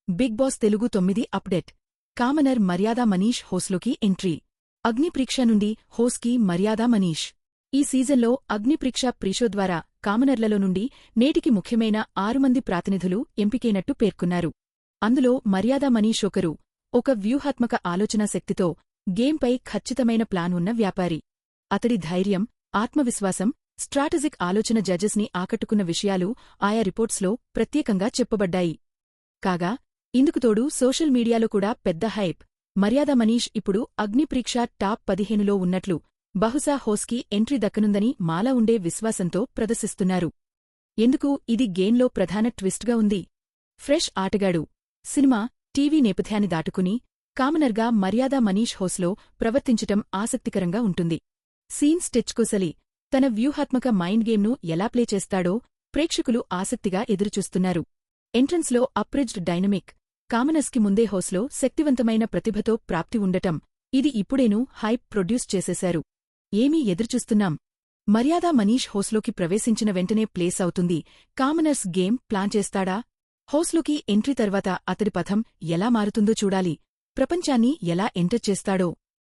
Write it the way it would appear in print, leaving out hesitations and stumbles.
Big Boss Telugu 9 update. Commoner Maryada Manish హోస్లోకి entry. అగ్నిప్రీక్ష నుండి హోస్కి మర్యాదా మనీష్. ఈ సీజన్లో అగ్నిప్రీక్ష ప్రీషో ద్వారా కామనర్లలో నుండి నేటికి ముఖ్యమైన 6 మంది ప్రాతినిధులు ఎంపికైనట్టు పేర్కొన్నారు. అందులో మర్యాదా మనీష్ ఒకరు. ఒక వ్యూహాత్మక ఆలోచనా శక్తితో గేమ్పై ఖచ్చితమైన ప్లాన్ ఉన్న వ్యాపారి. అతడి ధైర్యం, ఆత్మవిశ్వాసం, స్ట్రాటజిక్ ఆలోచన జడ్జెస్ని ఆకట్టుకున్న విషయాలు ఆయా రిపోర్ట్స్లో ప్రత్యేకంగా చెప్పబడ్డాయి. కాగా ఇందుకుతోడు సోషల్ మీడియాలో కూడా పెద్ద హైప్. మర్యాదా మనీష్ ఇప్పుడు అగ్నిప్రీక్ష టాప్ 15లో ఉన్నట్లు, బహుశా హోస్కి ఎంట్రీ దక్కనుందని మాలా ఉండే విశ్వాసంతో ప్రదర్శిస్తున్నారు. ఎందుకు ఇది గేమ్లో ప్రధాన ట్విస్ట్గా ఉంది? ఫ్రెష్ ఆటగాడు. సినిమా, టీవీ నేపథ్యాన్ని దాటుకుని కామనర్గా మర్యాదా మనీష్ హోస్లో ప్రవర్తించటం ఆసక్తికరంగా ఉంటుంది. సీన్స్ తెచ్చుకోసలి తన వ్యూహాత్మక మైండ్ గేమ్ను ఎలా ప్లే చేస్తాడో ప్రేక్షకులు ఆసక్తిగా ఎదురుచూస్తున్నారు. ఎంట్రన్స్లో అప్రిజ్డ్ డైనమిక్, కామనర్స్కి ముందే హోస్లో శక్తివంతమైన ప్రతిభతో ప్రాప్తి ఉండటం, ఇది ఇప్పుడేనూ హైప్ ప్రొడ్యూస్ చేసేశారు. ఏమీ ఎదురుచూస్తున్నాం? మర్యాదా మనీష్ హోస్లోకి ప్రవేశించిన వెంటనే ప్లేస్ అవుతుంది. కామనర్స్ గేమ్ ప్లాన్ చేస్తాడా? హోస్లోకి ఎంట్రీ తర్వాత అతడి పథం ఎలా మారుతుందో చూడాలి. ప్రపంచాన్ని ఎలా ఎంటర్ చేస్తాడో